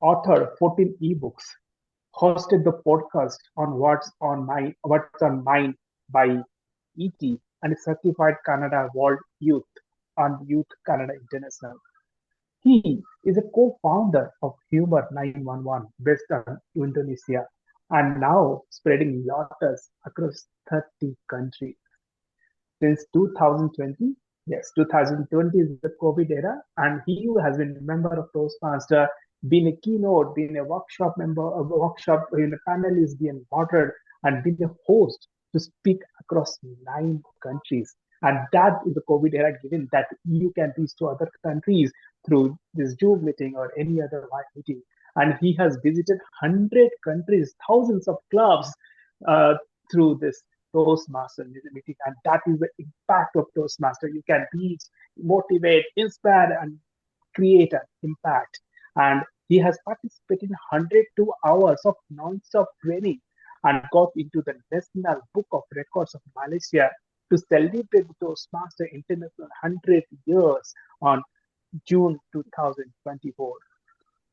authored 14 ebooks, hosted the podcast on What's on Mind by ET, and is certified Canada World Youth on Youth Canada International. He is a co-founder of Humor 911 based on Indonesia and now spreading lotus across 30 countries. Since 2020, yes, 2020 is the COVID era, and he has been a member of Toastmaster, been a keynote, been a workshop member, a workshop, been a panelist, been a moderator, and been a host to speak across 9 countries. And that is the COVID era, given that you can reach to other countries through this Zoom meeting or any other live meeting. And he has visited 100 countries, thousands of clubs uh, through this Toastmaster meeting, and that is the impact of Toastmaster. You can teach, motivate, inspire, and create an impact. And he has participated in 102 hours of non-stop training and got into the National Book of Records of Malaysia to celebrate the Toastmaster International 100 years on June 2024.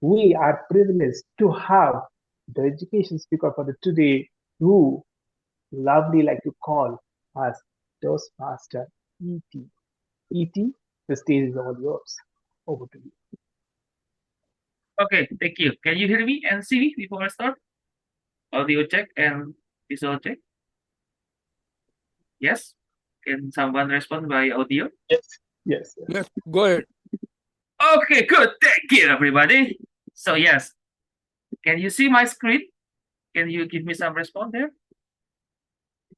We are privileged to have the education speaker for the today who lovely like to call us Toastmaster ET. ET, the stage is all yours. Over to you. Okay, thank you. Can you hear me and see me before I start? Audio check and visual check. Yes? Can someone respond by audio? Yes. Yes. Yes, go ahead. Okay, good. Thank you, everybody. So, yes. Can you see my screen? Can you give me some response there?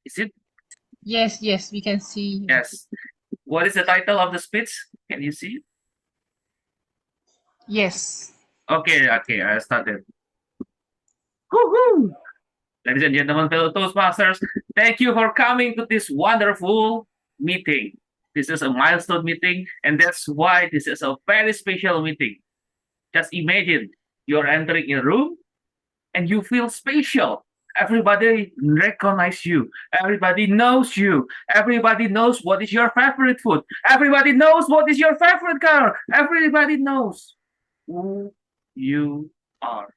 Is it? Yes, we can see. Yes. What is the title of the speech? Can you see? Yes. Okay, I started. Woohoo! Ladies and gentlemen, fellow Toastmasters, thank you for coming to this wonderful meeting. This is a milestone meeting, and that's why this is a very special meeting. Just imagine you're entering a room and you feel special. Everybody recognize you. Everybody knows you. Everybody knows what is your favorite food. Everybody knows what is your favorite color. Everybody knows who you are.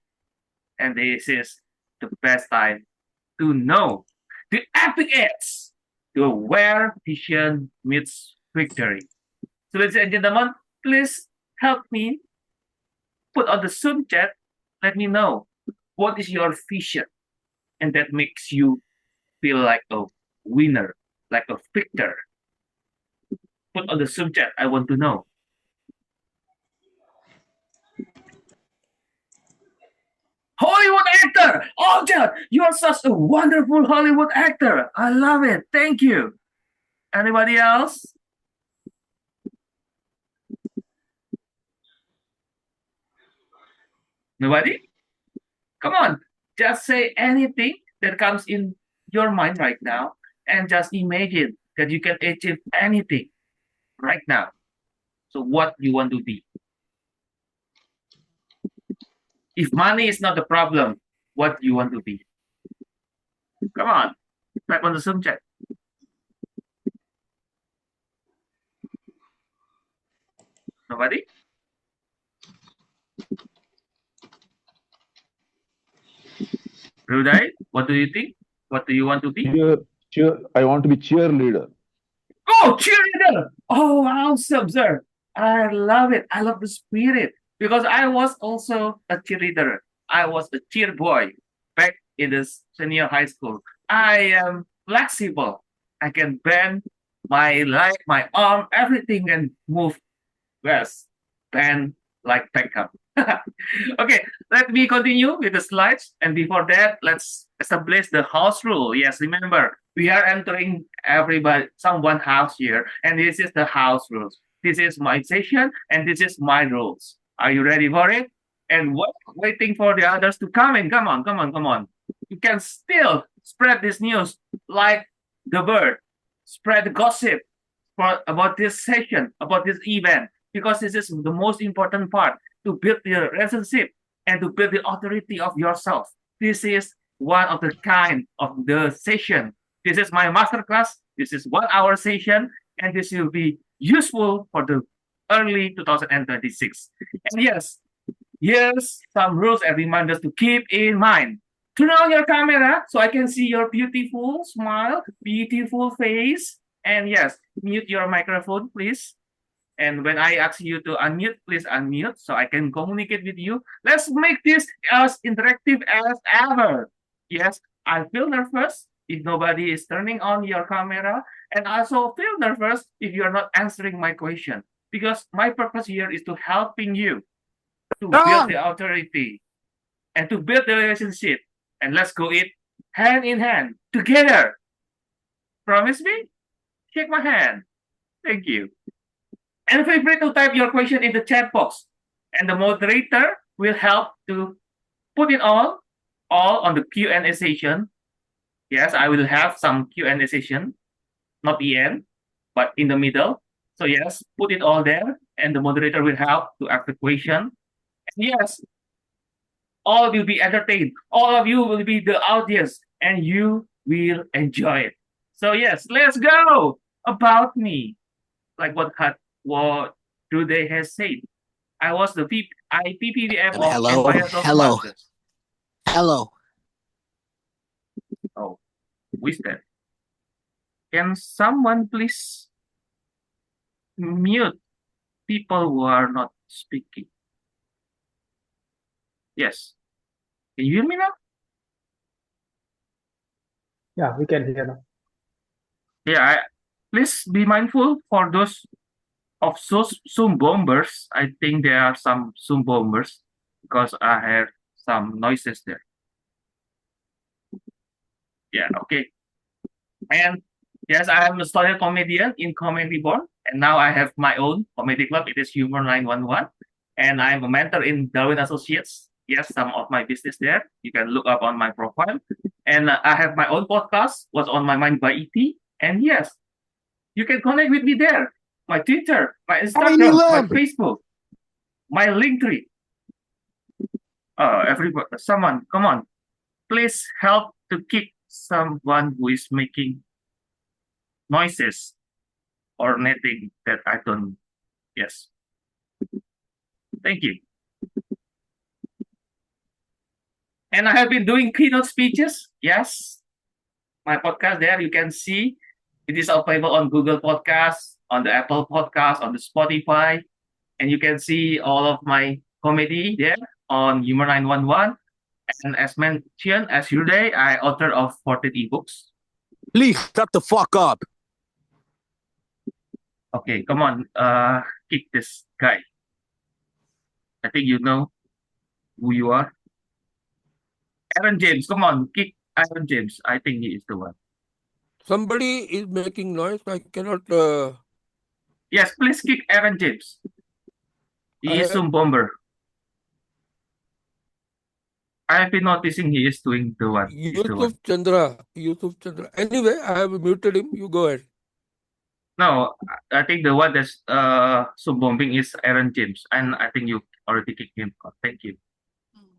And this is the best time to know the epic edge to where vision meets victory. So, ladies and gentlemen, please help me put on the Zoom chat. Let me know what is your vision, and that makes you feel like a winner, like a victor. Put on the Zoom chat. I want to know. Hollywood actor! Oh, John, you're such a wonderful Hollywood actor. I love it. Thank you. Anybody else? Nobody? Come on. Just say anything that comes in your mind right now and just imagine that you can achieve anything right now. So what you want to be? If money is not the problem, what do you want to be? Come on, type on the Zoom chat. Nobody? Ruday, what do you think? What do you want to be? I want to be cheerleader. Oh, cheerleader! Oh, awesome, sir. I love it. I love the spirit because I was also a cheerleader. I was a cheer boy back in the senior high school. I am flexible. I can bend my leg, my arm, everything and move. Yes, bend like Beckham. Okay, let me continue with the slides. And before that, let's establish the house rule. Yes, remember, we are entering someone's house here, and this is the house rules. This is my session, and this is my rules. Are you ready for it? And waiting for the others to come in. Come on. You can still spread this news like the bird. Spread the gossip about this session, about this event, because this is the most important part to build the relationship and to build the authority of yourself. This is one of the kind of the session. This is my masterclass. This is 1 hour session, and this will be useful for the early 2026. And yes, here's some rules and reminders to keep in mind. Turn on your camera so I can see your beautiful smile, beautiful face. And yes, mute your microphone, please. And when I ask you to unmute, please unmute so I can communicate with you. Let's make this as interactive as ever. Yes, I feel nervous if nobody is turning on your camera. And I also feel nervous if you're not answering my question. Because my purpose here is to helping you to build the authority and to build the relationship. And let's go it hand in hand together. Promise me? Shake my hand. Thank you. And feel free to type your question in the chat box. And the moderator will help to put it all on the Q&A session. Yes, I will have some Q&A session, not the end, but in the middle. So yes, put it all there, and the moderator will help to ask the question. And yes, all will be entertained. All of you will be the audience, and you will enjoy it. So yes, let's go. About me, like what Trude has said. I was the IPPVM of Hello, Empire hello. Toastmasters. Hello. Oh, who is that? Can someone please mute people who are not speaking? Yes. Can you hear me now? Yeah, we can hear now. Yeah, please be mindful for those of Zoom bombers. I think there are some Zoom bombers because I heard some noises there. Yeah, okay. And yes, I am a stand-up comedian in Comedy Born, and now I have my own comedy club. It is Humor 911, and I am a mentor in Darwin Associates. Yes, some of my business there. You can look up on my profile. And I have my own podcast, What's on My Mind by ET. And yes, you can connect with me there. My Twitter, my Instagram, my Facebook, my Linktree. Everybody, someone, come on. Please help to kick someone who is making noises or netting that I don't. Yes. Thank you. And I have been doing keynote speeches. Yes. My podcast there, you can see it is available on Google Podcasts, on the Apple Podcasts, on the Spotify. And you can see all of my comedy there on Humor 911. And as mentioned, as today, I author of 14 ebooks. Please shut the fuck up. Okay, come on, kick this guy. I think you know who you are. Aaron James, come on, kick Aaron James. I think he is the one. Somebody is making noise. I cannot. Yes, please kick Aaron James. He is some bomber. I have been noticing he is doing the one. Yusuf Chandra. Anyway, I have muted him. You go ahead. No, I think the one that's bombing is Aaron James, and I think you already kicked him. Thank you.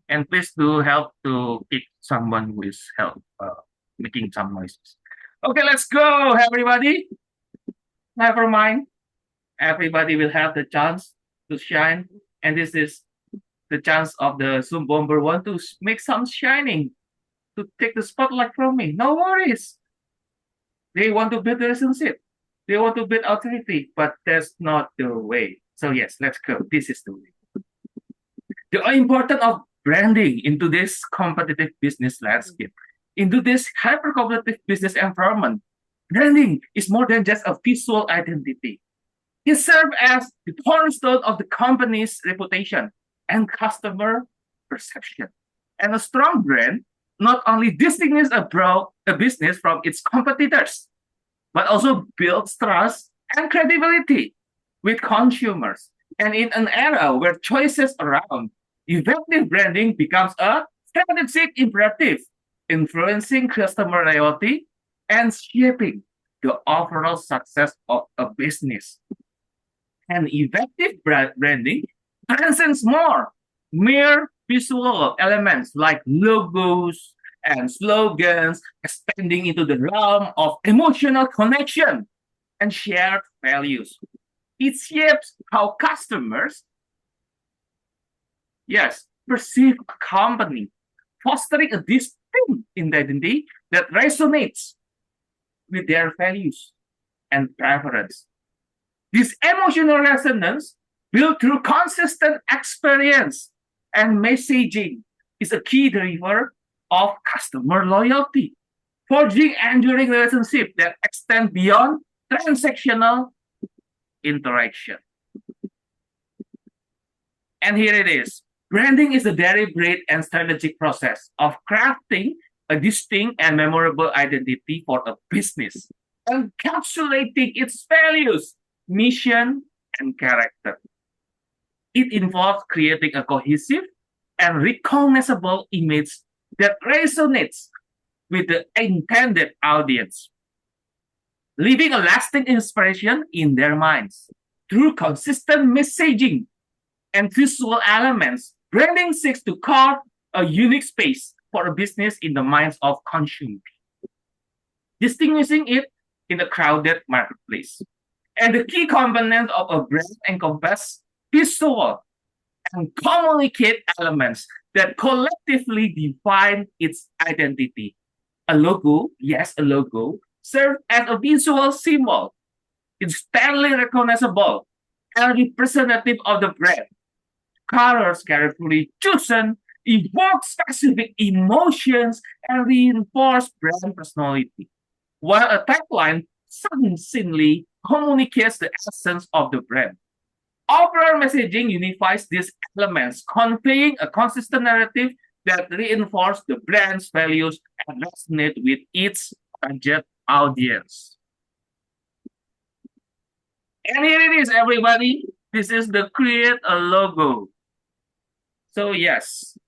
And please do help to kick someone who is making some noises. Okay, let's go, everybody. Never mind. Everybody will have the chance to shine, and this is the chance of the Zoom bomber want to make some shining, to take the spotlight from me. No worries. They want to build a relationship. They want to build authority, but that's not the way. So yes, let's go. This is the way. The importance of branding into this competitive business landscape, into this hyper-competitive business environment. Branding is more than just a visual identity. It serves as the cornerstone of the company's reputation and customer perception. And a strong brand not only distinguishes a business from its competitors, but also builds trust and credibility with consumers. And in an era where choices around, effective branding becomes a strategic imperative, influencing customer loyalty and shaping the overall success of a business. And effective branding transcends more mere visual elements like logos and slogans, expanding into the realm of emotional connection and shared values. It shapes how customers Yes, perceive a company, fostering a distinct identity that resonates with their values and preference. This emotional resonance, built through consistent experience and messaging, is a key driver of customer loyalty, forging enduring relationships that extend beyond transactional interaction. And here it is. Branding is a deliberate and strategic process of crafting a distinct and memorable identity for a business, encapsulating its values, mission, and character. It involves creating a cohesive and recognizable image that resonates with the intended audience, leaving a lasting inspiration in their minds. Through consistent messaging and visual elements, branding seeks to carve a unique space for a business in the minds of consumers, distinguishing it in a crowded marketplace. And the key components of a brand encompass visual and communicate elements that collectively define its identity. A logo, yes, a logo, serves as a visual symbol, instantly recognizable and representative of the brand. Colors carefully chosen evoke specific emotions and reinforce brand personality, while a tagline succinctly communicates the essence of the brand. Overall messaging unifies these elements, conveying a consistent narrative that reinforces the brand's values and resonate with its target audience. And here it is, everybody. This is the create a logo. So yes,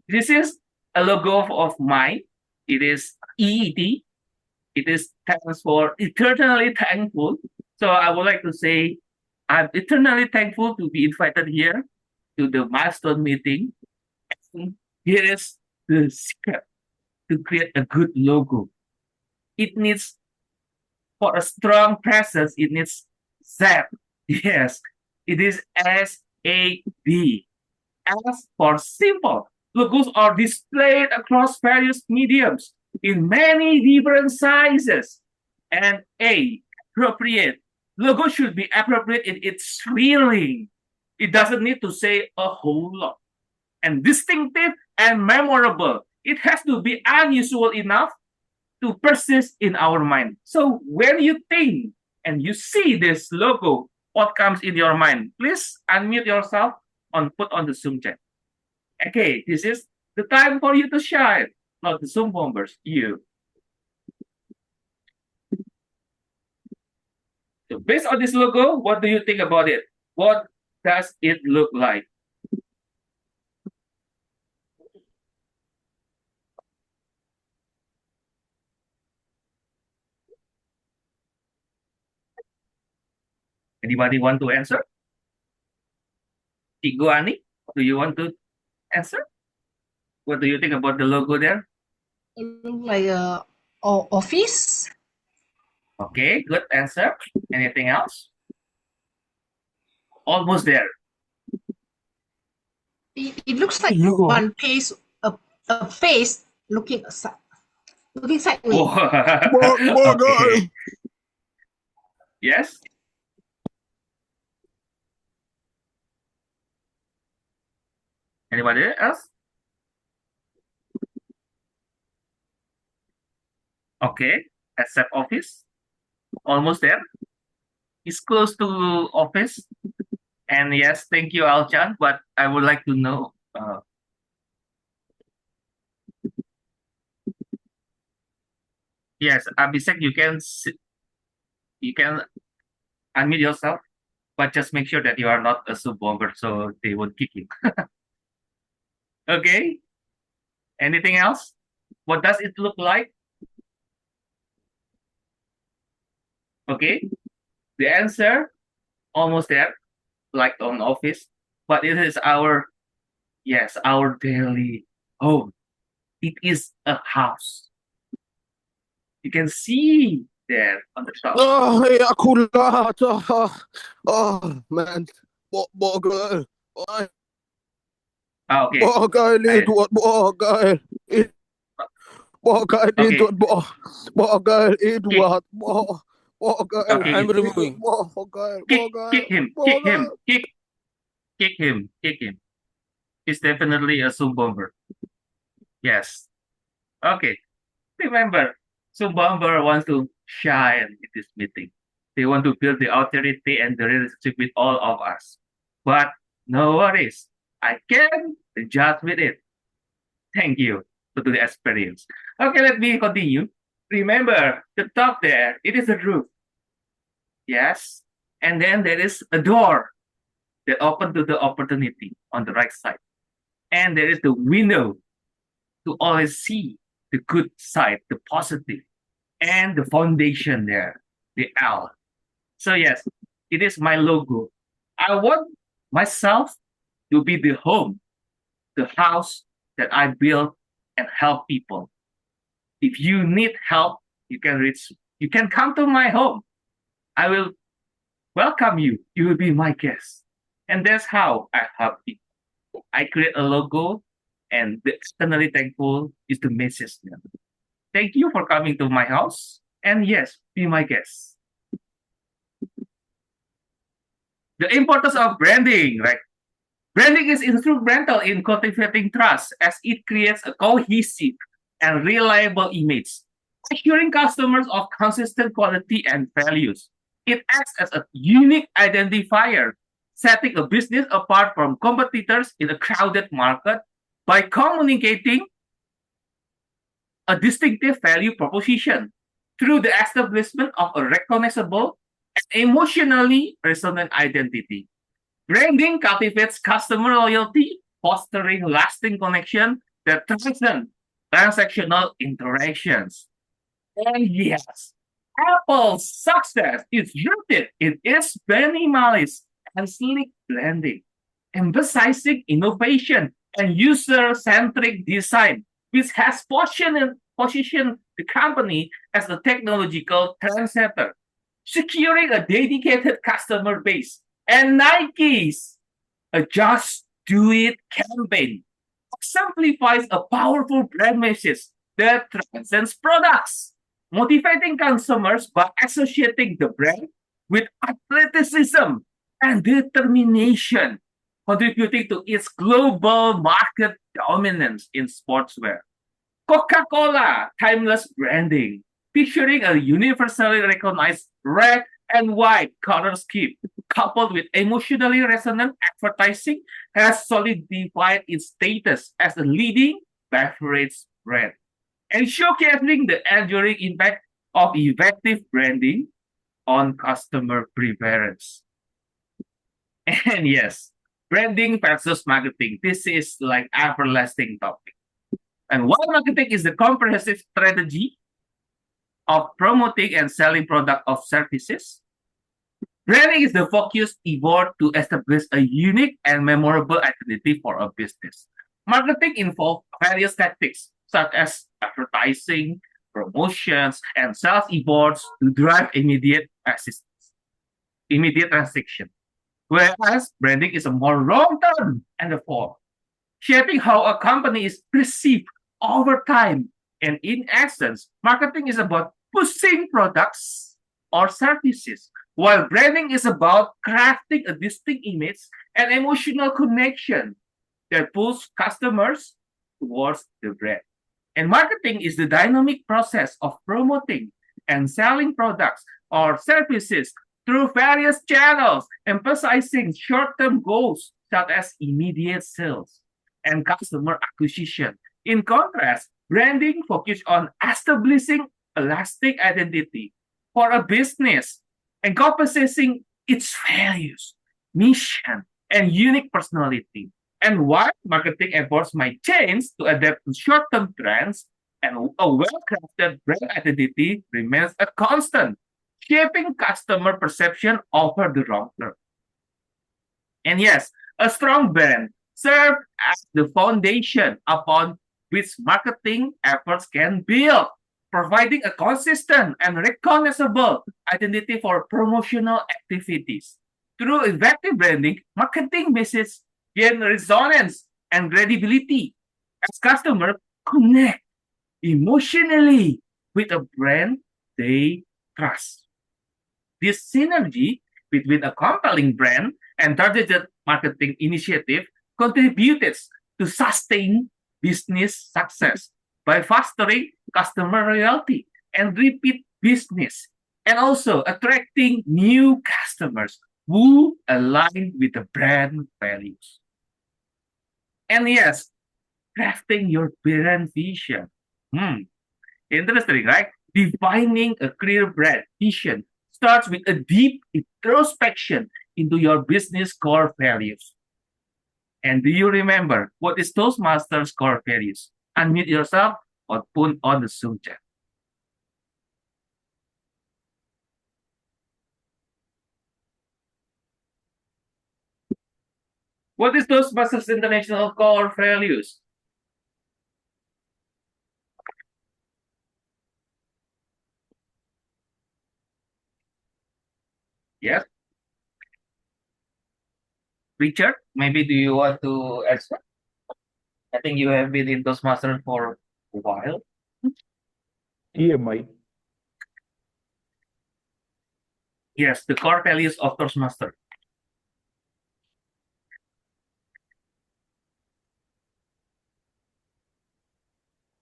this is a logo of mine. It is EET. It is stands for eternally thankful. So I would like to say I'm eternally thankful to be invited here to the milestone meeting. And here is the secret to create a good logo. It needs, for a strong presence, it needs Z. Yes, it is SAB. S for simple. Logos are displayed across various mediums in many different sizes. And A, appropriate. Logo should be appropriate in its feeling. It doesn't need to say a whole lot. And distinctive and memorable. It has to be unusual enough to persist in our mind. So when you think and you see this logo, what comes in your mind? Please unmute yourself and put on the Zoom chat. Okay, this is the time for you to shine, not the Zoom bombers, you. So based on this logo, what do you think about it? What does it look like? Anybody want to answer? Iguani, do you want to answer? What do you think about the logo there? It looks like a office. Okay, good answer. Anything else? Almost there. It looks like Logo. one face, a face looking sideways. More Okay. Yes. Anybody else? Okay, except office. Almost there. It's close to office. And yes, thank you, Alchan. But I would like to know. Yes, Abhishek, you can unmute yourself, but just make sure that you are not a sub bomber, so they won't kick you. Okay. Anything else? What does it look like? Okay. The answer, almost there, like on office, but it is our daily home. It is a house. You can see there on the top. Oh, hey, aku lahat. Oh, man. Bagal. Ay, Okay. bagal I- ito at bagal. Bagal ito okay. at bagal ito Kick, at bagal okay. I'm ito removing. bagal Kick, bagal kick him, kick bagal. him, kick him, kick him. He's definitely a Zoom bomber. Yes. Okay. Remember, Zoom bomber wants to shine in this meeting. They want to build the authority and the relationship with all of us. But no worries. I can adjust with it. Thank you for the experience. Okay, let me continue. Remember, the top there, it is a roof. Yes. And then there is a door that open to the opportunity on the right side. And there is the window to always see the good side, the positive, and the foundation there, the L. So yes, it is my logo. I want myself to be the home, the house that I build and help people. If you need help, you can come to my home. I will welcome you. You will be my guest. And that's how I help people. I create a logo, and the externally thankful is the message. Thank you for coming to my house. And yes, be my guest. The importance of branding, right? Branding is instrumental in cultivating trust as it creates a cohesive and reliable image, assuring customers of consistent quality and values. It acts as a unique identifier, setting a business apart from competitors in a crowded market by communicating a distinctive value proposition through the establishment of a recognizable and emotionally resonant identity. Branding cultivates customer loyalty, fostering lasting connection that transcend transactional interactions. And yes, Apple's success is rooted in its minimalist and sleek branding, emphasizing innovation and user-centric design, which has positioned the company as a technological trendsetter, securing a dedicated customer base. And Nike's a Just Do It campaign exemplifies a powerful brand message that transcends products, motivating consumers by associating the brand with athleticism and determination, contributing to its global market dominance in sportswear. Coca-Cola timeless branding, featuring a universally recognized red and white color scheme, coupled with emotionally resonant advertising, has solidified its status as a leading beverage brand and showcasing the enduring impact of effective branding on customer preference. And yes, branding versus marketing. This is like everlasting topic. And while marketing is the comprehensive strategy of promoting and selling product or services, branding is the focused effort to establish a unique and memorable identity for a business. Marketing involves various tactics such as advertising, promotions, and sales efforts to drive immediate transaction. Whereas branding is a more long-term endeavor, shaping how a company is perceived over time. And in essence, marketing is about pushing products or services, while branding is about crafting a distinct image and emotional connection that pulls customers towards the brand. And marketing is the dynamic process of promoting and selling products or services through various channels, emphasizing short-term goals such as immediate sales and customer acquisition. In contrast, branding focuses on establishing a lasting identity for a business, encompassing its values, mission, and unique personality. And while marketing efforts might change to adapt to short-term trends, and a well-crafted brand identity remains a constant, shaping customer perception over the long term. And yes, a strong brand serves as the foundation upon which marketing efforts can build, providing a consistent and recognizable identity for promotional activities. Through effective branding, marketing messages gain resonance and credibility as customers connect emotionally with a brand they trust. This synergy between a compelling brand and targeted marketing initiative contributed to sustain business success by fostering customer loyalty and repeat business, and also attracting new customers who align with the brand values. And yes, crafting your brand vision. Interesting, right? Defining a clear brand vision starts with a deep introspection into your business core values. And do you remember what is Toastmasters core values? Unmute yourself or put on the Zoom chat. What is Toastmasters International core values? Yes. Richard, maybe do you want to answer? I think you have been in Toastmasters for a while. TMI. Yes, the core values of Toastmasters.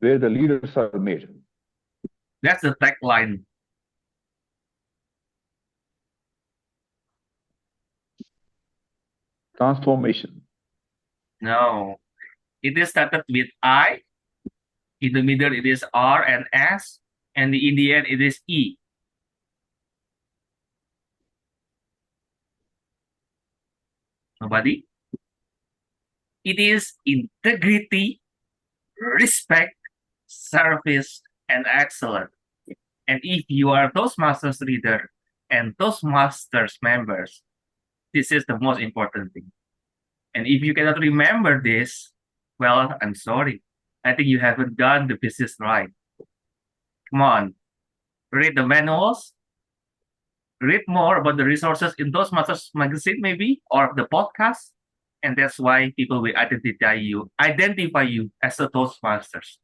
Where the leaders are made. That's the tagline. Transformation. No, it is started with I. In the middle, it is R and S, and in the end, it is E. Nobody? It is integrity, respect, service, and excellence. And if you are Toastmasters leader and Toastmasters members, this is the most important thing. And if you cannot remember this, well, I'm sorry. I think you haven't done the business right. Come on, read the manuals, read more about the resources in Toastmasters magazine, maybe, or the podcast, and that's why people will identify you as a Toastmasters.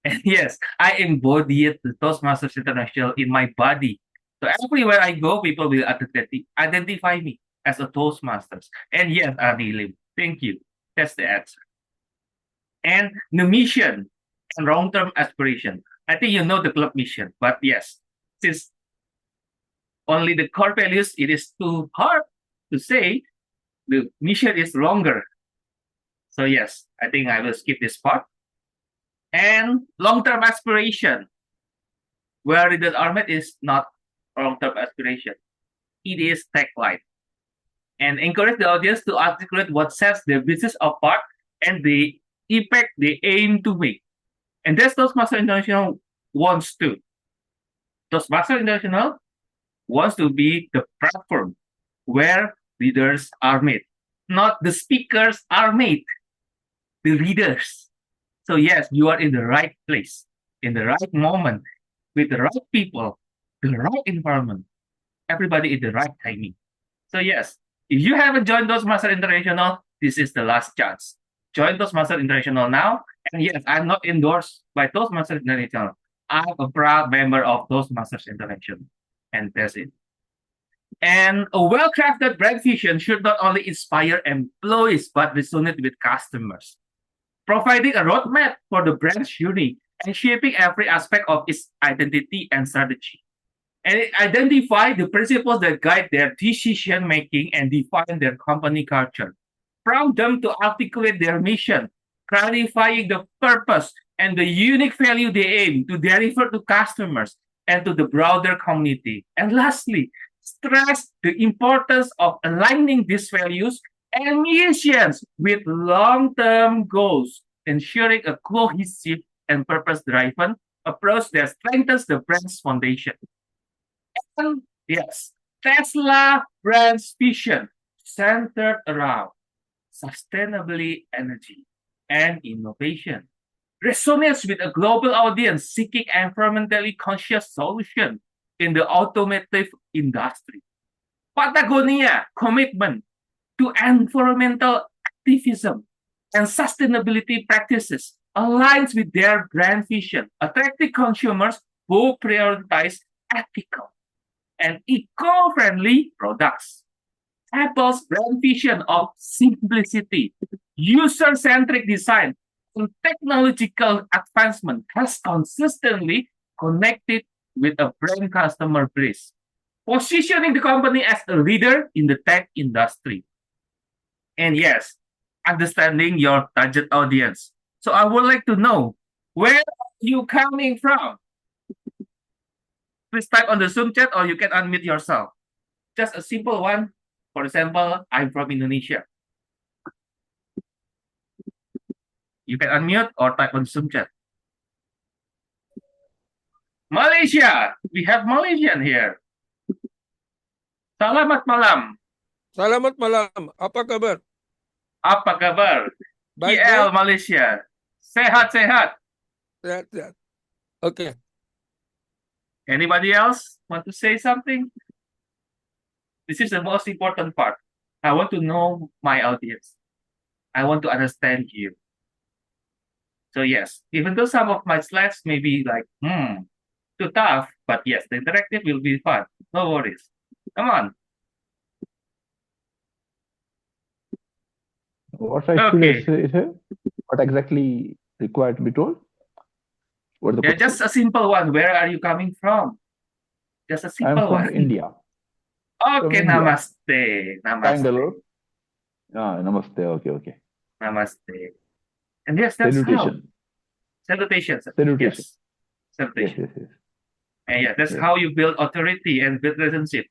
And yes, I embodied the Toastmasters International in my body. So everywhere I go, people will identify me as a Toastmasters. And yes, Lim, thank you. That's the answer. And the mission and long-term aspiration. I think you know the club mission, but yes, since only the core values, it is too hard to say. The mission is longer. So yes, I think I will skip this part. And long-term aspiration, where the armament is not long-term aspiration. It is tagline. And encourage the audience to articulate what sets their business apart and the impact they aim to make. And that's Toastmasters International wants to. Toastmasters International wants to be the platform where leaders are made. Not the speakers are made, the leaders. So yes, you are in the right place, in the right moment, with the right people, the right environment, everybody in the right timing. So yes, if you haven't joined Toastmasters International, this is the last chance. Join Toastmasters International now. And yes, I'm not endorsed by Toastmasters International. I'm a proud member of Toastmasters International. And that's it. And a well-crafted brand vision should not only inspire employees, but resonate with customers, providing a roadmap for the brand's journey and shaping every aspect of its identity and strategy. And it identify the principles that guide their decision-making and define their company culture. Prompt them to articulate their mission, clarifying the purpose and the unique value they aim to deliver to customers and to the broader community. And lastly, stress the importance of aligning these values and missions with long-term goals, ensuring a cohesive and purpose-driven approach that strengthens the brand's foundation. And yes, Tesla brand's vision centered around sustainability, energy, and innovation resonates with a global audience seeking environmentally conscious solutions in the automotive industry. Patagonia commitment to environmental activism and sustainability practices aligns with their brand vision, attracting consumers who prioritize ethical and eco-friendly products. Apple's brand vision of simplicity, user-centric design, and technological advancement has consistently connected with a brand customer base, positioning the company as a leader in the tech industry. And yes, understanding your target audience. So I would like to know, where are you coming from? Please type on the Zoom chat or you can unmute yourself. Just a simple one. For example, I'm from Indonesia. You can unmute or type on Zoom chat. Malaysia. We have Malaysian here. Selamat malam. Selamat malam. Apa kabar? Apa kabar? Baik, KL baik. Malaysia. Sehat-sehat. Sehat, sehat. Okay. Anybody else want to say something? This is the most important part. I want to know my audience. I want to understand you. So yes, even though some of my slides may be like, too tough, but yes, the interactive will be fun. No worries. Come on. What actually what exactly required to be told? What the Yeah, question? just a simple one. Where are you coming from? Just a I'm simple from one. India. Okay, India. namaste. Namaste. Bangalore. Namaste. Okay. Namaste. And yes, that's how. Salutation. Salutations. Salutation. Yes. Salutation. Yes. And yeah, that's Yes. how you build authority and build relationship.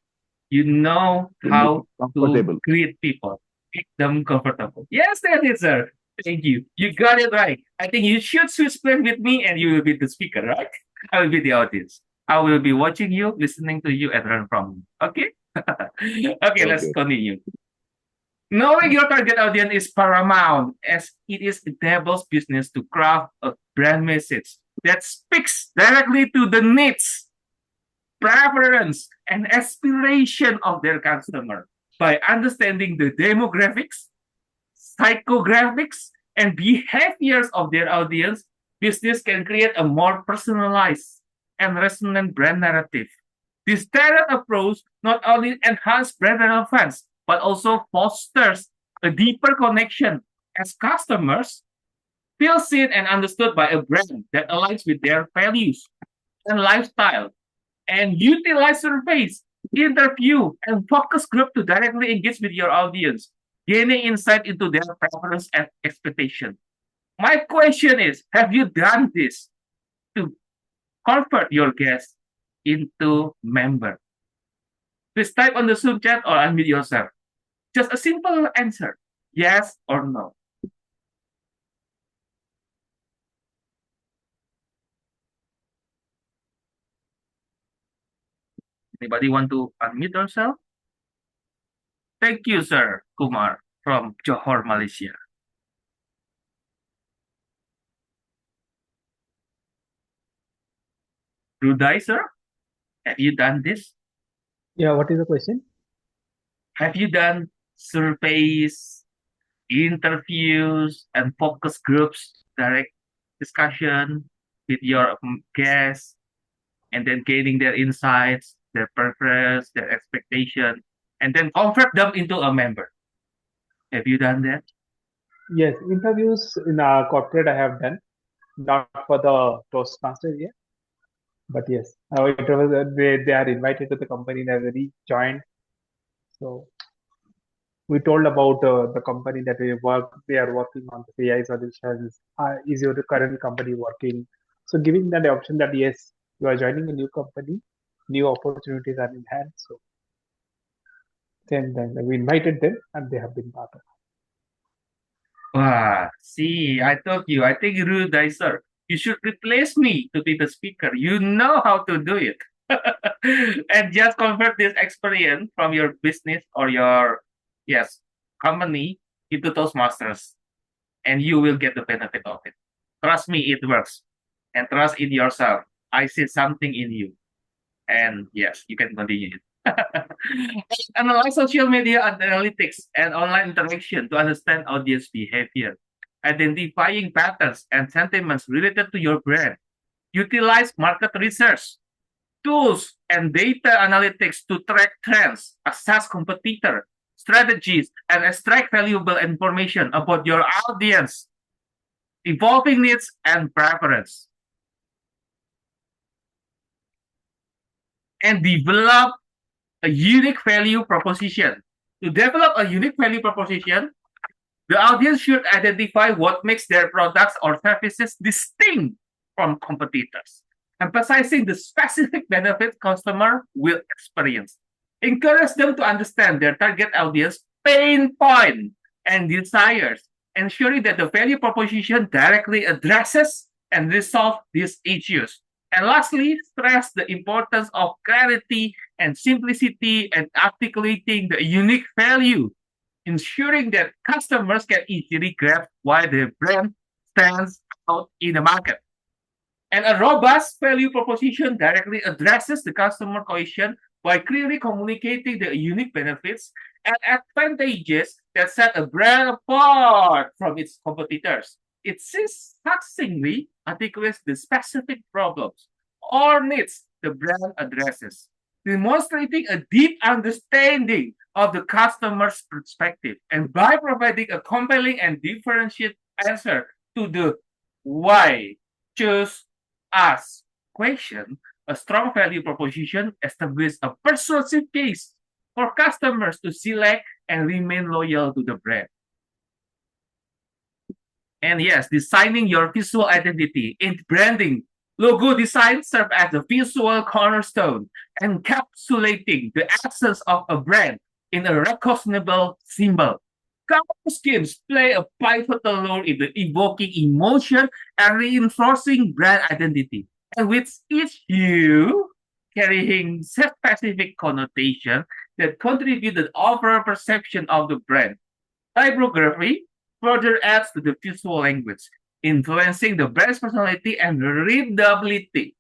You know To how make it comfortable. to greet people, make them comfortable. Yes, that is, sir. Thank you. You got it right. I think you should switch plane with me and you will be the speaker, right? I will be the audience. I will be watching you, listening to you, and learn from you. Okay? Okay, let's Okay. continue. Knowing your target audience is paramount as it is the devil's business to craft a brand message that speaks directly to the needs, preference, and aspiration of their customer. By understanding the demographics, psychographics, and behaviors of their audience, business can create a more personalized and resonant brand narrative. This tailored approach not only enhances brand relevance, but also fosters a deeper connection as customers feel seen and understood by a brand that aligns with their values and lifestyle, and utilize surveys, interview, and focus group to directly engage with your audience, gaining insight into their preference and expectation. My question is, have you done this to convert your guests into member? Please type on the Zoom chat or unmute yourself. Just a simple answer, yes or no. Anybody want to unmute yourself? Thank you, sir, Kumar from Johor, Malaysia. Rudai, sir, have you done this? Yeah, what is the question? Have you done surveys, interviews, and focus groups, direct discussion with your guests, and then gaining their insights, their preference, their expectation, and then convert them into a member? Have you done that? Yes, interviews in our corporate I have done, not for the Toastmasters yet, but yes, our interviews they are invited to the company, they have already joined. So we told about the company that they are working on the AI solutions. Is your current company working? So giving them the option that yes, you are joining a new company, new opportunities are in hand. So then we invited them and they have been part of it. Wow, see, I told you, I think Rudai, sir, you should replace me to be the speaker. You know how to do it. And just convert this experience from your business or your, yes, company into Toastmasters. And you will get the benefit of it. Trust me, it works. And trust in yourself. I see something in you. And yes, you can continue it. Analyze social media analytics and online interaction to understand audience behavior, identifying patterns and sentiments related to your brand. Utilize market research, tools, and data analytics to track trends, assess competitor strategies, and extract valuable information about your audience, evolving needs and preference. And develop a unique value proposition. To develop a unique value proposition, the audience should identify what makes their products or services distinct from competitors, emphasizing the specific benefits customer will experience. Encourage them to understand their target audience pain point and desires, ensuring that the value proposition directly addresses and resolves these issues. And lastly, stress the importance of clarity and simplicity and articulating the unique value, ensuring that customers can easily grasp why their brand stands out in the market. And a robust value proposition directly addresses the customer question by clearly communicating the unique benefits and advantages that set a brand apart from its competitors. It succinctly articulates the specific problems or needs the brand addresses, demonstrating a deep understanding of the customer's perspective. And by providing a compelling and differentiated answer to the why, choose us question, a strong value proposition establishes a persuasive case for customers to select and remain loyal to the brand. And yes, designing your visual identity in branding. Logo design serves as a visual cornerstone, encapsulating the essence of a brand in a recognizable symbol. Color schemes play a pivotal role in the evoking emotion and reinforcing brand identity. And with each hue carrying specific connotation that contribute to the overall perception of the brand. Typography further adds to the visual language, influencing the brand's personality and readability,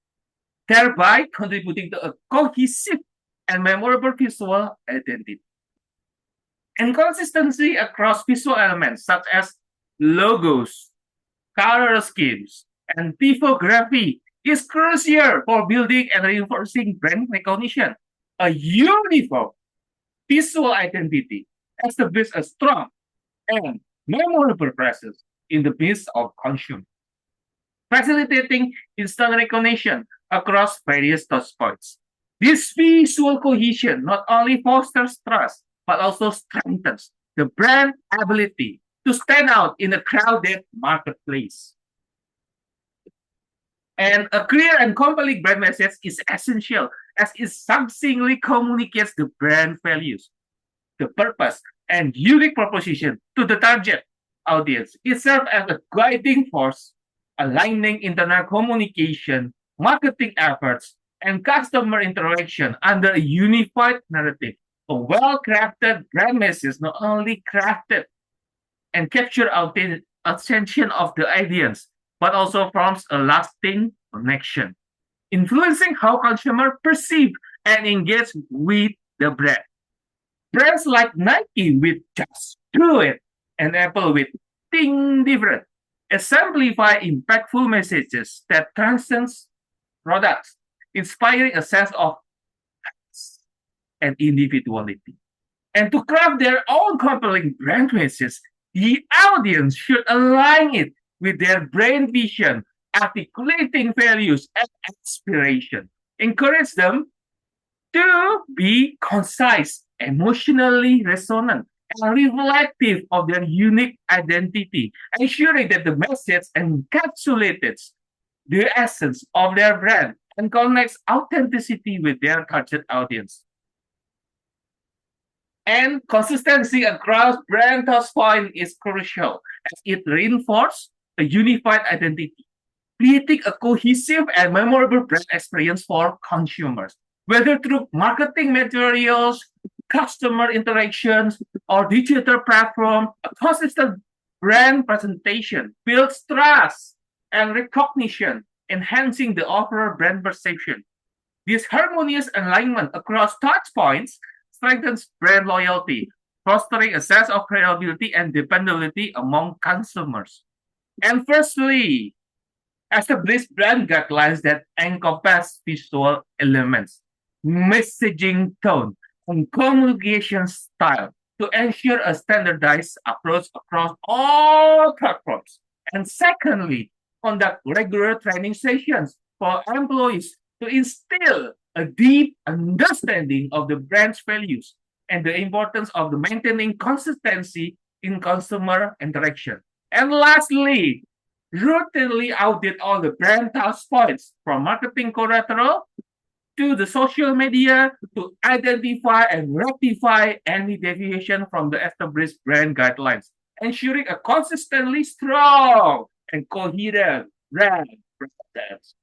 thereby contributing to a cohesive and memorable visual identity. And consistency across visual elements such as logos, color schemes, and typography is crucial for building and reinforcing brand recognition. A uniform visual identity establishes a strong and memorable presence in the midst of consumers, facilitating instant recognition across various touchpoints. This visual cohesion not only fosters trust, but also strengthens the brand ability to stand out in a crowded marketplace. And a clear and compelling brand message is essential as it succinctly communicates the brand values, the purpose, and unique proposition to the target audience. It serves as a guiding force, aligning internal communication, marketing efforts, and customer interaction under a unified narrative. A well-crafted brand message not only crafted and capture attention of the audience, but also forms a lasting connection, influencing how consumers perceive and engage with the brand. Brands like Nike with Just Do It and Apple with Think Different exemplify impactful messages that transcends products, inspiring a sense of and individuality. And to craft their own compelling brand message, the audience should align it with their brand vision, articulating values and aspiration. Encourage them to be concise, emotionally resonant, and reflective of their unique identity, ensuring that the message encapsulates the essence of their brand and connects authenticity with their target audience. And consistency across brand touchpoint is crucial as it reinforces a unified identity, creating a cohesive and memorable brand experience for consumers, whether through marketing materials, customer interactions, or digital platform. A consistent brand presentation builds trust and recognition, enhancing the overall brand perception. This harmonious alignment across touch points strengthens brand loyalty, fostering a sense of credibility and dependability among consumers. And firstly, establish brand guidelines that encompass visual elements, messaging tone, and communication style to ensure a standardized approach across all platforms. And secondly, conduct regular training sessions for employees to instill a deep understanding of the brand's values and the importance of the maintaining consistency in consumer interaction. And lastly, routinely audit all the brand touch points from marketing collateral to the social media to identify and rectify any deviation from the established brand guidelines, ensuring a consistently strong and coherent brand presence.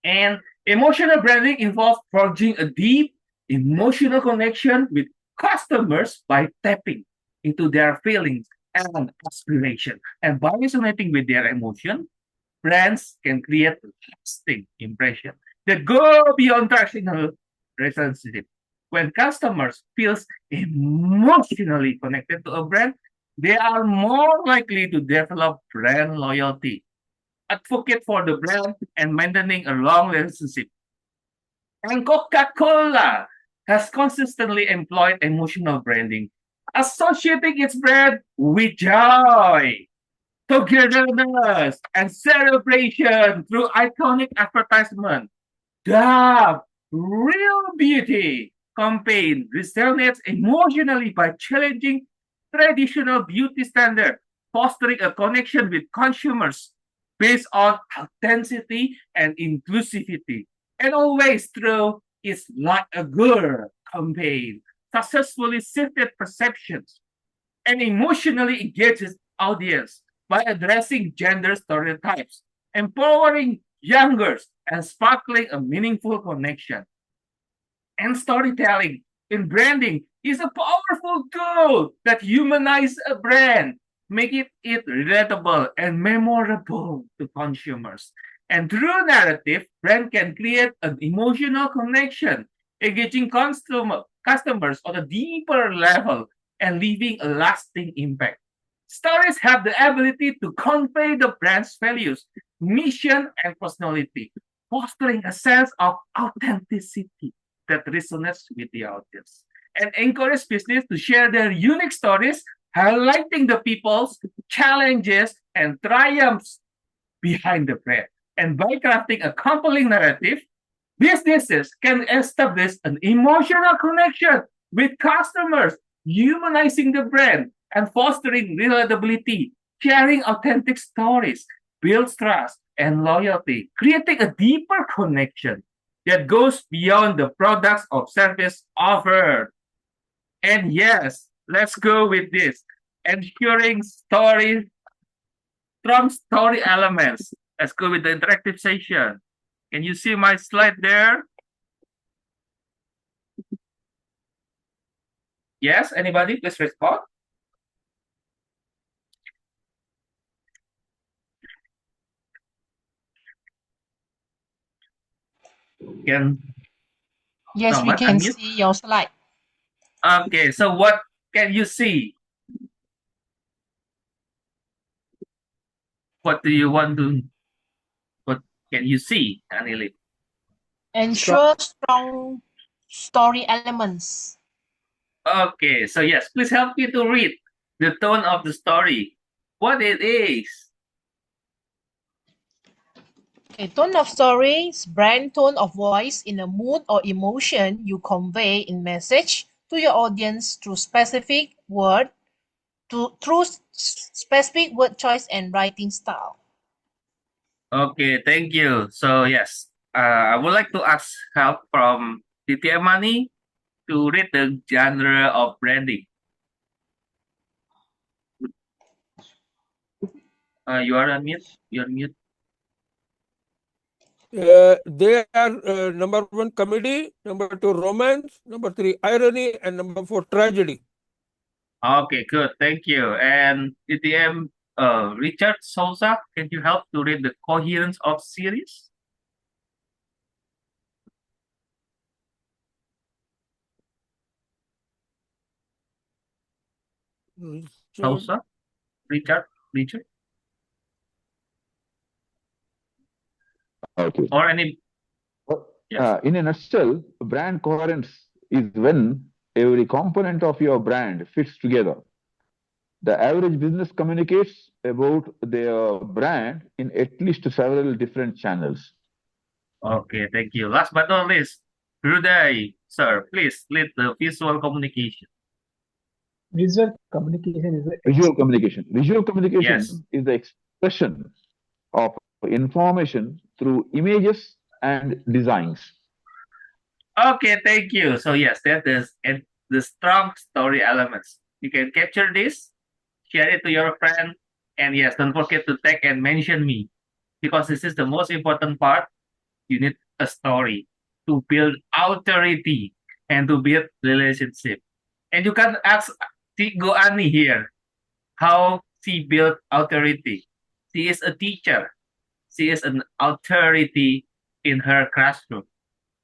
And emotional branding involves forging a deep emotional connection with customers by tapping into their feelings and aspiration. And by resonating with their emotion, brands can create a lasting impression that go beyond transactional relationship. When customers feel emotionally connected to a brand, they are more likely to develop brand loyalty, advocate for the brand, and maintaining a long relationship. And Coca-Cola has consistently employed emotional branding, associating its brand with joy, togetherness, and celebration through iconic advertisement. The Real Beauty campaign resonates emotionally by challenging traditional beauty standards, fostering a connection with consumers based on authenticity and inclusivity. And Always True is like a girl campaign, successfully shifted perceptions and emotionally engages audience by addressing gender stereotypes, empowering youngers, and sparkling a meaningful connection. And storytelling in branding is a powerful tool that humanizes a brand, making it relatable and memorable to consumers. And through narrative, brand can create an emotional connection, engaging customers on a deeper level and leaving a lasting impact. Stories have the ability to convey the brand's values, mission, and personality, fostering a sense of authenticity that resonates with the audience and encourage business to share their unique stories, highlighting the people's challenges and triumphs behind the brand. And by crafting a compelling narrative, businesses can establish an emotional connection with customers, humanizing the brand and fostering relatability, sharing authentic stories, builds trust and loyalty, creating a deeper connection that goes beyond the products or service offered. And yes, let's go with this. Ensuring strong story elements. Let's go with the interactive session. Can you see my slide there? Yes, anybody? Please respond. Can Yes, we someone can unmute? see your slide. Okay, so what can you see? What do you want to, what can you see, Anili? Ensure strong story elements. Okay, so yes, please help me to read the tone of the story. What it is. Okay, tone of stories, brand tone of voice in a mood or emotion you convey in message to your audience through specific word specific word choice and writing style. Okay, thank you. So yes, I would like to ask help from TTM Money to read the genre of branding. You are on mute. You're mute. They are number one comedy, number two romance, number three irony, and number four tragedy. Okay, good. Thank you. And TTM Richard Souza, can you help to read the coherence of series? Sousa, Richard, Okay. or any? Yes. In a nutshell, brand coherence is when every component of your brand fits together. The average business communicates about their brand in at least several different channels. Okay, thank you. Last but not least, Ruday, sir, please lead the visual communication. Visual communication is Visual communication. Visual Yes. communication is the expression of information through images and designs. Okay, thank you. So yes, that is and the strong story elements. You can capture this, share it to your friend, and yes, don't forget to tag and mention me because this is the most important part. You need a story to build authority and to build relationship. And you can ask Go Ani here how she built authority. She is a teacher. She is an authority in her classroom.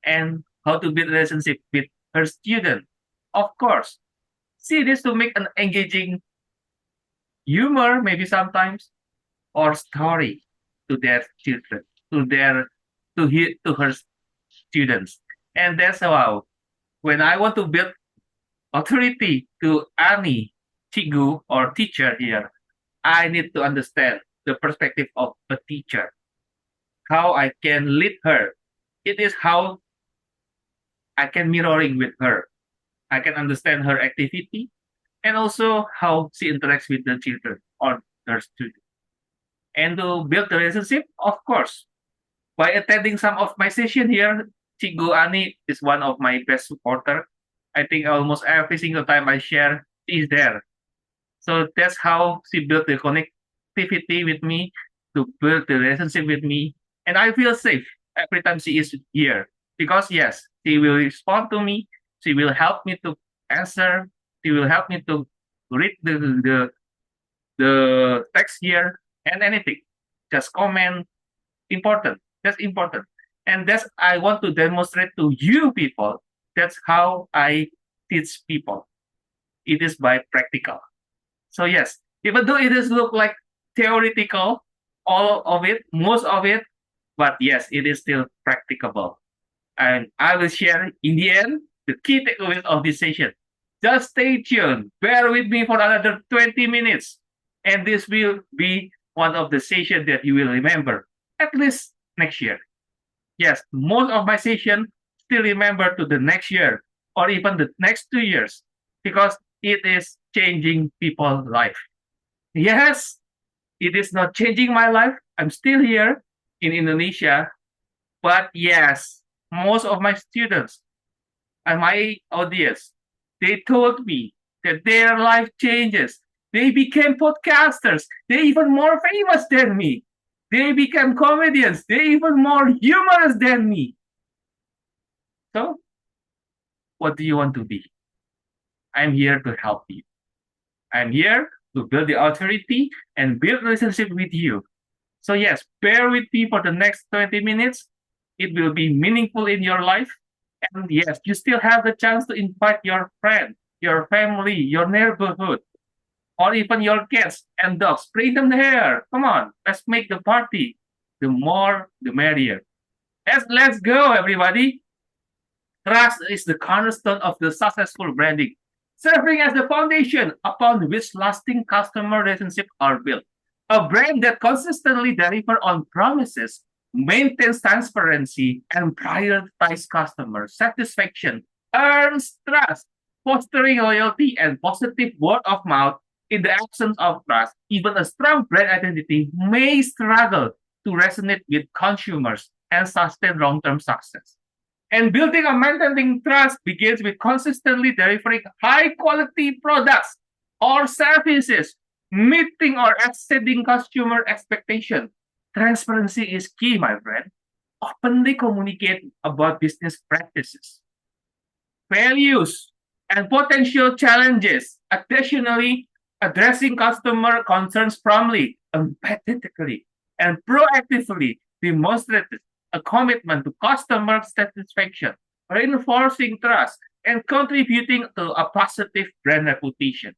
And how to build relationship with her student. Of course, she needs to make an engaging humor, maybe sometimes, or story to their children, to her students. And that's how when I want to build authority to any Chigu or teacher here, I need to understand the perspective of a teacher, how I can lead her. It is how I can mirroring with her. I can understand her activity and also how she interacts with the children or her students. And to build the relationship, of course, by attending some of my session here, Chigu Ani is one of my best supporter. I think almost every single time I share, she is there. So that's how she built the connectivity with me, to build the relationship with me. And I feel safe every time she is here. Because yes, she will respond to me, she will help me to answer, she will help me to read the text here and anything. Just comment. Important. That's important. And that's I want to demonstrate to you people. That's how I teach people. It is by practical. So yes, even though it is look like theoretical, all of it, most of it, but yes, it is still practicable. And I will share in the end the key takeaways of this session. Just stay tuned. Bear with me for another 20 minutes. And this will be one of the sessions that you will remember, at least next year. Yes, most of my session still remember to the next year or even the next 2 years because it is changing people's life. Yes, it is not changing my life. I'm still here in Indonesia, but yes, most of my students and my audience, they told me that their life changes. They became podcasters. They even more famous than me. They became comedians. They even more humorous than me. So, what do you want to be? I'm here to help you. I'm here to build the authority and build relationship with you. So yes, bear with me for the next 20 minutes. It will be meaningful in your life. And yes, you still have the chance to invite your friend, your family, your neighborhood, or even your cats and dogs. Bring them here. Come on, let's make the party. The more, the merrier. Let's go, everybody. Trust is the cornerstone of the successful branding, serving as the foundation upon which lasting customer relationships are built. A brand that consistently delivers on promises, maintains transparency, and prioritizes customer satisfaction earns trust, fostering loyalty and positive word of mouth. In the absence of trust, even a strong brand identity may struggle to resonate with consumers and sustain long-term success. And building and maintaining trust begins with consistently delivering high-quality products or services, meeting or exceeding customer expectation. Transparency is key, my friend. Openly communicate about business practices, values, and potential challenges. Additionally, addressing customer concerns promptly, empathetically, and proactively demonstrates a commitment to customer satisfaction, reinforcing trust, and contributing to a positive brand reputation.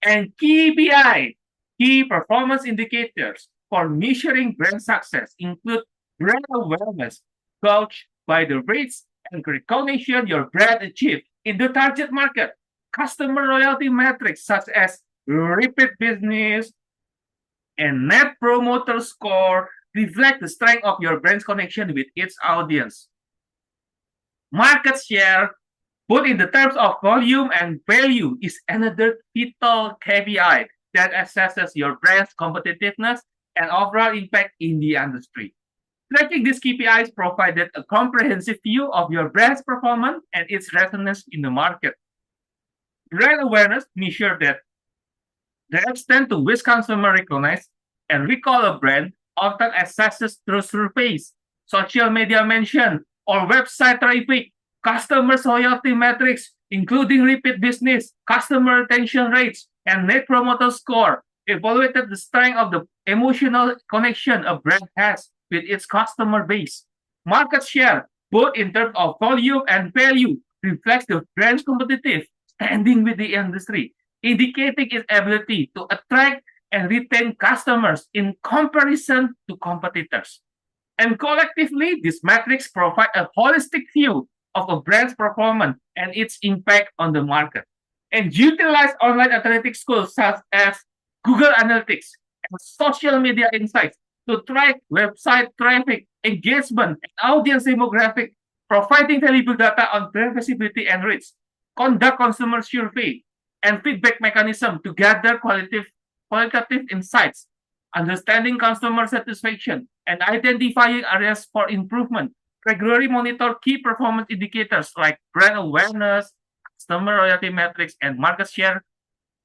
And KPI, key performance indicators for measuring brand success include brand awareness, gauged by the rates and recognition your brand achieved in the target market. Customer loyalty metrics such as repeat business and net promoter score reflect the strength of your brand's connection with its audience. Market share, both in the terms of volume and value, is another vital KPI that assesses your brand's competitiveness and overall impact in the industry. Tracking these KPIs provided a comprehensive view of your brand's performance and its resonance in the market. Brand awareness measures that the extent to which consumers recognize and recall a brand often assesses through surveys, social media mention, or website traffic. Customer loyalty metrics, including repeat business, customer retention rates, and net promoter score, evaluated the strength of the emotional connection a brand has with its customer base. Market share, both in terms of volume and value, reflects the brand's competitive standing with the industry, indicating its ability to attract and retain customers in comparison to competitors. And collectively, these metrics provide a holistic view of a brand's performance and its impact on the market. And utilize online analytics tools such as Google Analytics and social media insights to track website traffic, engagement, and audience demographic, providing valuable data on brand visibility and reach. Conduct consumer survey and feedback mechanism to gather qualitative insights, understanding customer satisfaction, and identifying areas for improvement. Regularly monitor key performance indicators like brand awareness, customer loyalty metrics, and market share,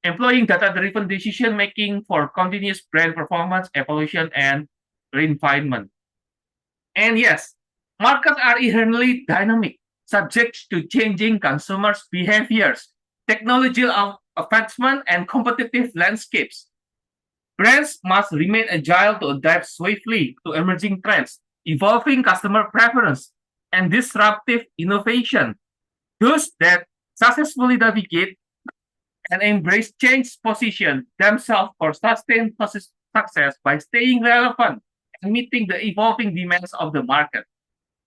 employing data-driven decision-making for continuous brand performance, evolution, and refinement. And yes, markets are inherently dynamic, subject to changing consumers' behaviors, technological advancement, and competitive landscapes. Brands must remain agile to adapt swiftly to emerging trends, evolving customer preference, and disruptive innovation. Those that successfully navigate and embrace change position themselves for sustained success by staying relevant and meeting the evolving demands of the market.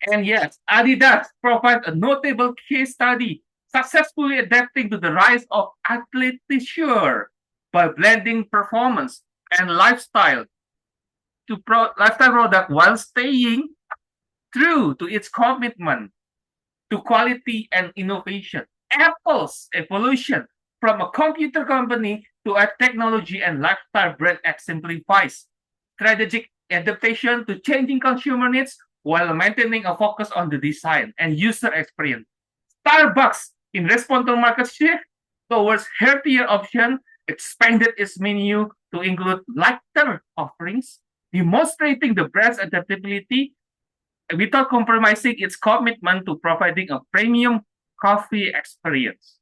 And yes, Adidas provides a notable case study, successfully adapting to the rise of athleisure by blending performance and lifestyle product while staying true to its commitment to quality and innovation. Apple's evolution from a computer company to a technology and lifestyle brand exemplifies strategic adaptation to changing consumer needs while maintaining a focus on the design and user experience. Starbucks, in response to market shift towards healthier options, expanded its menu to include lighter offerings, demonstrating the brand's adaptability without compromising its commitment to providing a premium coffee experience.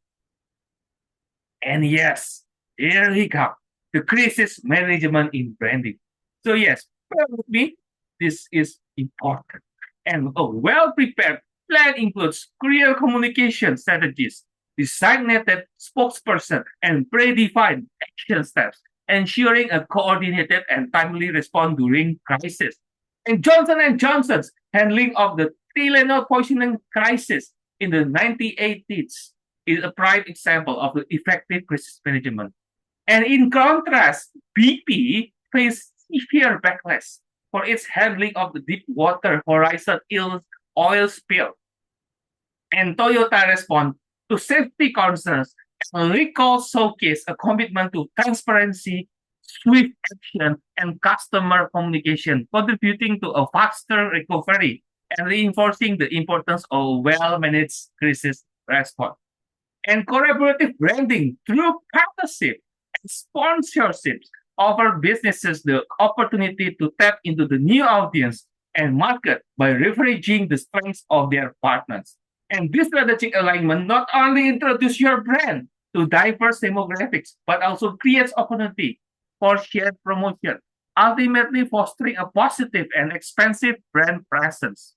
And yes, here we go, the crisis management in branding. So yes, bear with me, this is important. And a well-prepared plan includes clear communication strategies, designated spokesperson, and predefined action steps, ensuring a coordinated and timely response during crisis. And Johnson & Johnson's handling of the Tylenol poisoning crisis in the 1980s is a prime example of the effective crisis management. And in contrast, BP faced severe backlash for its handling of the Deepwater Horizon oil spill. And Toyota responded to safety concerns and recall showcase a commitment to transparency, swift action, and customer communication, contributing to a faster recovery and reinforcing the importance of well-managed crisis response. And collaborative branding through partnership and sponsorships offer businesses the opportunity to tap into the new audience and market by leveraging the strengths of their partners. And this strategic alignment not only introduces your brand to diverse demographics, but also creates opportunity for shared promotion, ultimately fostering a positive and expansive brand presence.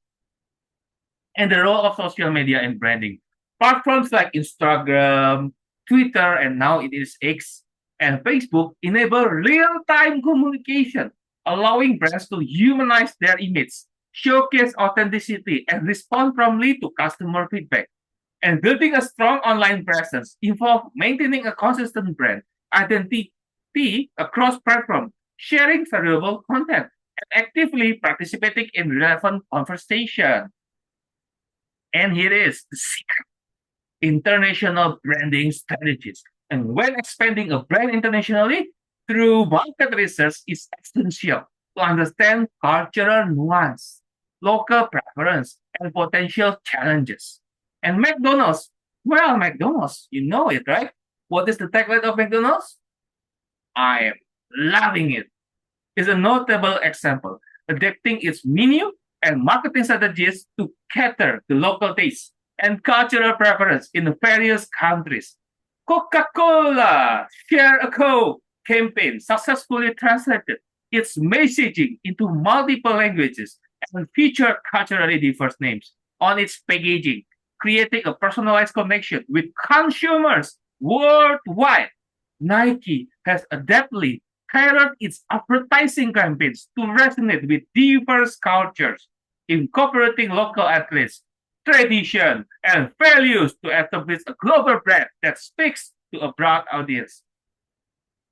And the role of social media in branding. Platforms like Instagram, Twitter, and now it is X And Facebook enable real-time communication, allowing brands to humanize their image, showcase authenticity, and respond promptly to customer feedback. And building a strong online presence involves maintaining a consistent brand identity across platforms, sharing valuable content, and actively participating in relevant conversation. And here is the secret: international branding strategies. And when expanding a brand internationally, through market research is essential to understand cultural nuance, local preference, and potential challenges. And McDonald's, well, McDonald's, you know it, right? What is the tagline of McDonald's? I am loving it. Is a notable example, adapting its menu and marketing strategies to cater to local tastes and cultural preference in various countries. Coca-Cola Share a Coke campaign successfully translated its messaging into multiple languages and featured culturally diverse names on its packaging, creating a personalized connection with consumers worldwide. Nike has adeptly tailored its advertising campaigns to resonate with diverse cultures, incorporating local athletes, tradition, and values to establish a global brand that speaks to a broad audience.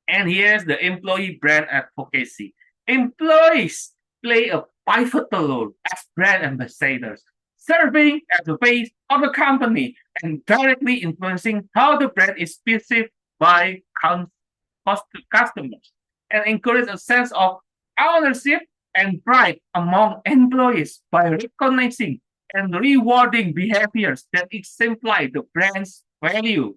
And here's the employee brand advocacy. Employees play a pivotal role as brand ambassadors, serving as the face of the company and directly influencing how the brand is perceived by customers, and encourage a sense of ownership and pride among employees by recognizing and rewarding behaviors that exemplify the brand's value.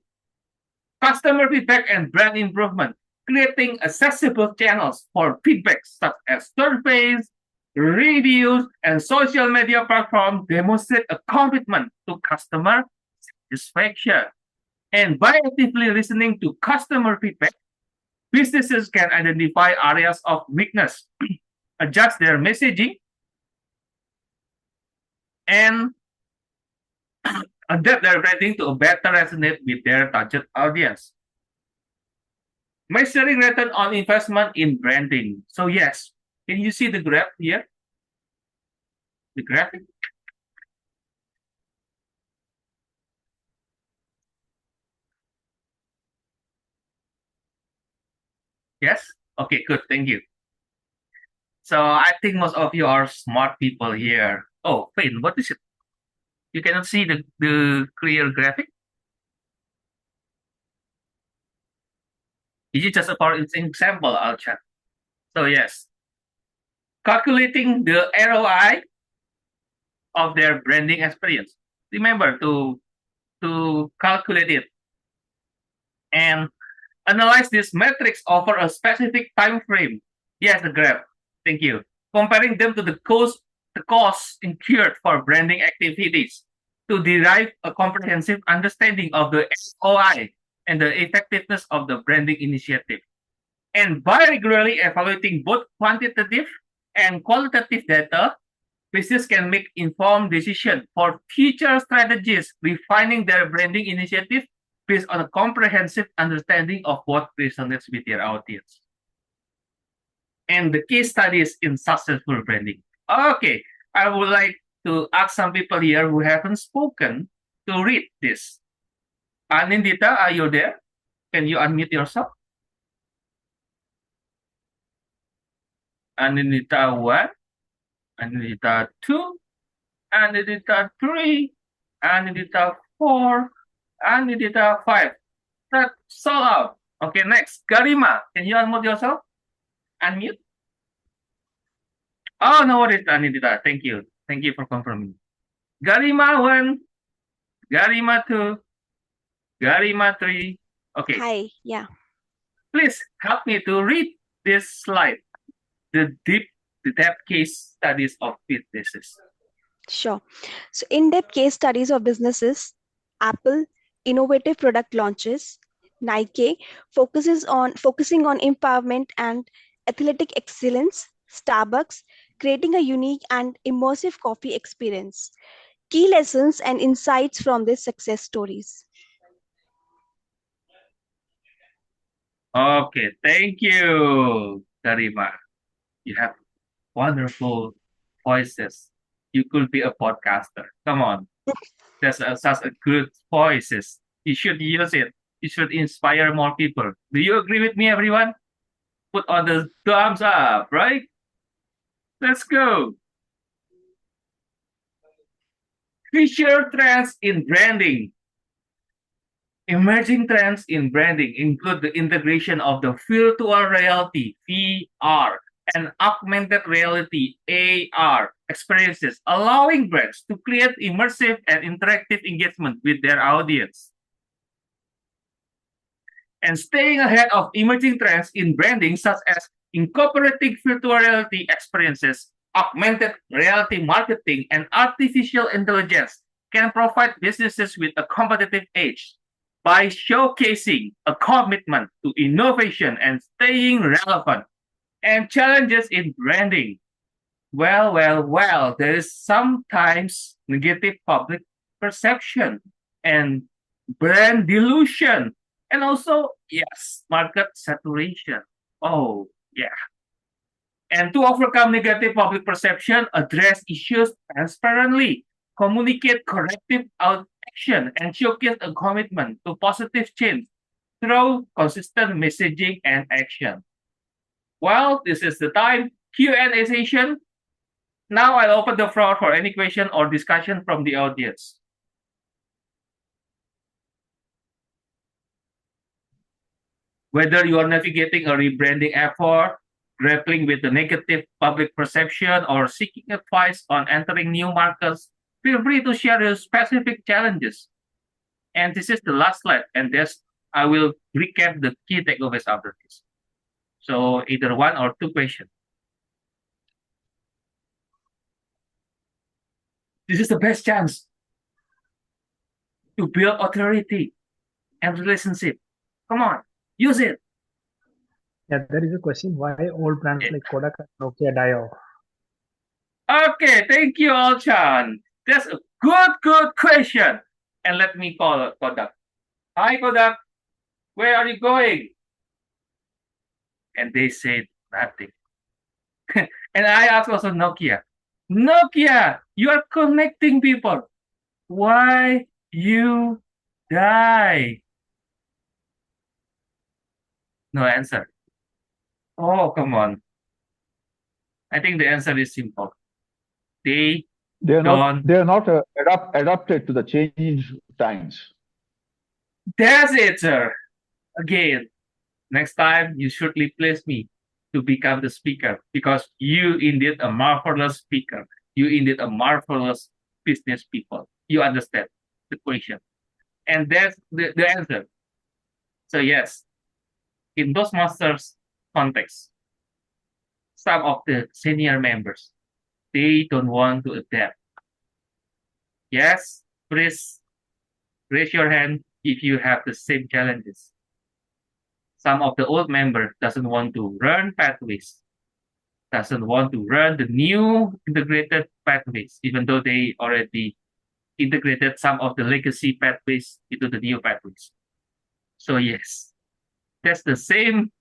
Customer feedback and brand improvement, creating accessible channels for feedback such as surveys, reviews, and social media platforms demonstrate a commitment to customer satisfaction. And by actively listening to customer feedback, businesses can identify areas of weakness, adjust their messaging, and adapt their branding to better resonate with their target audience. Measuring return on investment in branding. So yes, can you see the graph here? The graphic? Yes? Okay, good. Thank you. So I think most of you are smart people here. Oh, Finn, what is it? You cannot see the clear graphic? Is it just for example, I'll chat. So yes, calculating the ROI of their branding experience. Remember to calculate it and analyze these metrics over a specific time frame. Yes, the graph. Thank you. Comparing them to the costs incurred for branding activities to derive a comprehensive understanding of the ROI and the effectiveness of the branding initiative. And by regularly evaluating both quantitative and qualitative data, business can make informed decisions for future strategies, refining their branding initiative based on a comprehensive understanding of what resonates with their audience. And the case studies in successful branding. Okay, I would like to ask some people here who haven't spoken to read this. Anindita, are you there? Can you unmute yourself? Anindita 1, Anindita 2, Anindita 3, Anindita 4, Anindita 5. That's sold out. Okay, next. Garima, can you unmute yourself? Unmute. Oh, no worries, Anindita. Thank you. Thank you for confirming. Garima 1, Garima 2, Garima 3. Okay. Hi, yeah. Please help me to read this slide. The depth case studies of businesses. Sure. So in-depth case studies of businesses: Apple, innovative product launches; Nike, focusing on empowerment and athletic excellence; Starbucks, creating a unique and immersive coffee experience. Key lessons and insights from these success stories. Okay, thank you, Karima. You have wonderful voices. You could be a podcaster. Come on. Such a good voices. You should use it. You should inspire more people. Do you agree with me, everyone? Put on the thumbs up, right? Let's go. Future trends in branding. Emerging trends in branding include the integration of the virtual reality (VR) and augmented reality (AR) experiences, allowing brands to create immersive and interactive engagement with their audience. And staying ahead of emerging trends in branding, such as incorporating virtual reality experiences, augmented reality marketing, and artificial intelligence, can provide businesses with a competitive edge by showcasing a commitment to innovation and staying relevant. And challenges in branding. Well, there is sometimes negative public perception and brand delusion, and also, yes, market saturation. Oh, yeah. And to overcome negative public perception, address issues transparently, communicate corrective action, and showcase a commitment to positive change through consistent messaging and action. Well, this is the time Q&A session. Now I'll open the floor for any question or discussion from the audience. Whether you are navigating a rebranding effort, grappling with the negative public perception, or seeking advice on entering new markets, feel free to share your specific challenges. And this is the last slide, and I will recap the key takeaways after this. So either one or two questions. This is the best chance to build authority and relationship. Come on, use it. Yeah, there is a question why all brands like Kodak and Nokia die off. Okay, thank you, Alchan. That's a good question. And let me call Kodak. Hi, Kodak. Where are you going? And they said nothing. And I asked also Nokia. Nokia, you are connecting people. Why you die? No answer. Oh, come on. I think the answer is simple. They They're don't. not adapted to the change times. That's it, sir. Again, next time you should replace me to become the speaker because you indeed a marvelous speaker. You indeed a marvelous business people. You understand the question. And that's the answer. So yes, in Toastmasters context, some of the senior members, they don't want to adapt. Yes, please raise your hand if you have the same challenges. Some of the old members doesn't want to learn pathways, doesn't want to learn the new integrated pathways, even though they already integrated some of the legacy pathways into the new pathways. So yes, that's the same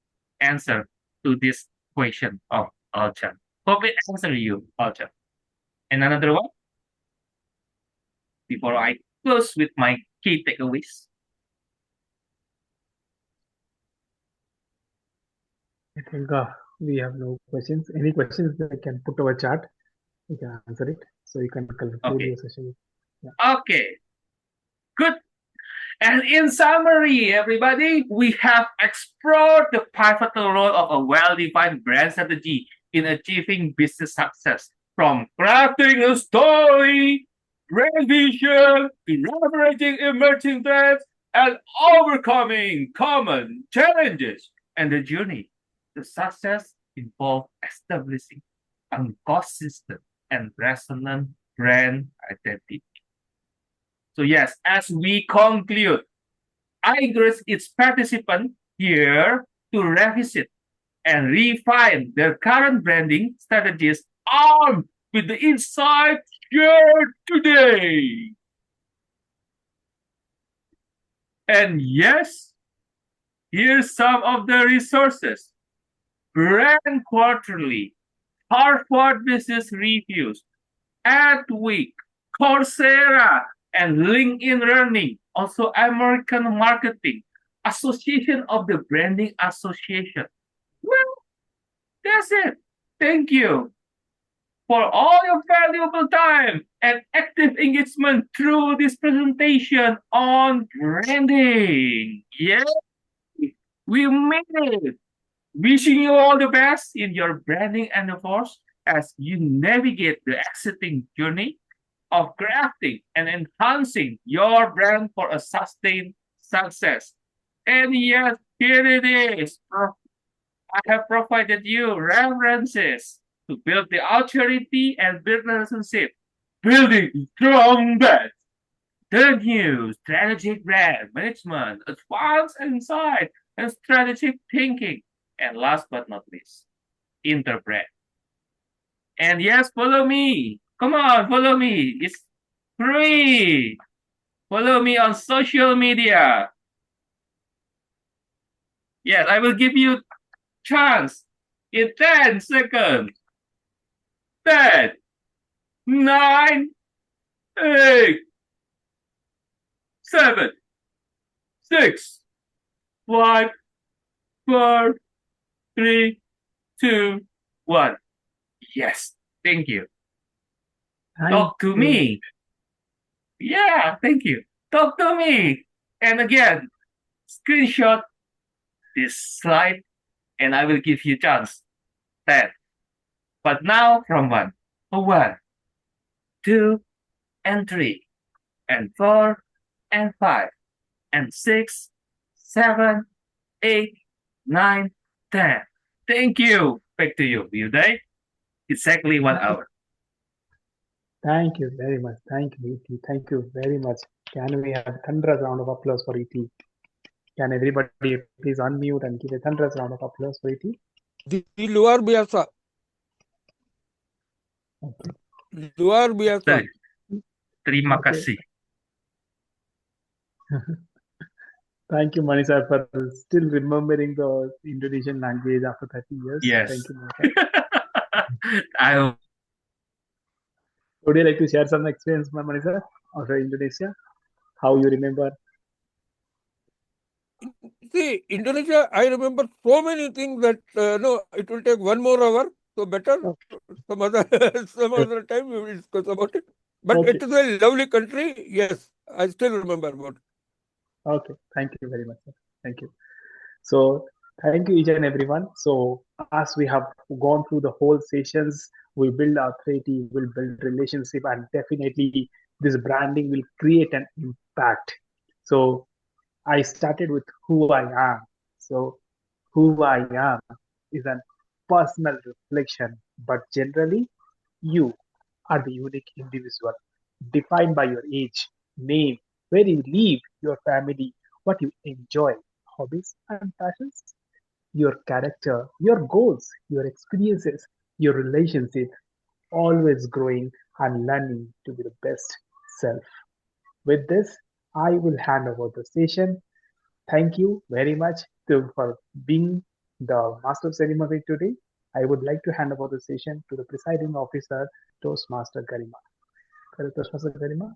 answer to this question of Alchan. Hope it answer you, Alchan. And another one, before I close with my key takeaways. I think we have no questions. Any questions they can put our chat. We can answer it. So you can conclude your session. Yeah. Okay. Good. And in summary, everybody, we have explored the pivotal role of a well-defined brand strategy in achieving business success, from crafting a story, brand vision, to leveraging emerging trends, and overcoming common challenges. And the journey to success involves establishing a consistent and resonant brand identity. So yes, as we conclude, I encourage each participant here to revisit and refine their current branding strategies armed with the insights shared today. And yes, Here's some of the resources. Brand Quarterly, Harvard Business Reviews, Adweek, Coursera, and LinkedIn Learning. Also, American Marketing, Association of the Branding Association. Well, that's it. Thank you for all your valuable time and active engagement through this presentation on branding. Yeah, we made it. Wishing you all the best in your branding endeavors as you navigate the exciting journey of crafting and enhancing your brand for a sustained success. And yes, here it is. I have provided you references to build the authority and build relationship, building strong brands, the new strategic brand management, advanced insight, and strategic thinking, and last but not least, interbrand. And yes, follow me. Come on, follow me. It's free. Follow me on social media. Yes, I will give you chance in 10 seconds. 10, 9, 8, 7, 6, 5, 4, 3, 2, 1. Yes, thank you. Talk to me. Yeah, thank you. Talk to me. And again, screenshot this slide and I will give you chance. 10. But now from 1. 1, 2, and 3, and 4, and 5, and 6, 7, 8, 9, 10. Thank you. Back to you, Uday. Exactly 1 hour. Thank you very much. Thank you, E.T. Thank you very much. Can we have a thunderous round of applause for E.T.? Can everybody please unmute and give a thunderous round of applause for E.T.? Di luar biasa. Luar biasa. Terima Okay. kasih. Thank you, Manisha, for still remembering the Indonesian language after 30 years. Yes. Thank you, I Manisha. Would you like to share some experience, Manisha, of Indonesia? How you remember? See, Indonesia, I remember so many things that no, it will take 1 more hour. So better some other time we will discuss about it. But Okay. it is a lovely country. Yes, I still remember about it. Okay, thank you very much, sir. Thank you. So thank you each and everyone. So as we have gone through the whole sessions, we build authority, we'll build relationship, and definitely this branding will create an impact. So I started with who I am. So who I am is a personal reflection, but generally you are the unique individual defined by your age, name, where you live, your family, what you enjoy, hobbies and passions, your character, your goals, your experiences, your relationship, always growing and learning to be the best self. With this, I will hand over the session. Thank you very much for being the master of ceremony today. I would like to hand over the session to the presiding officer, Toastmaster Garima. Toastmaster Garima,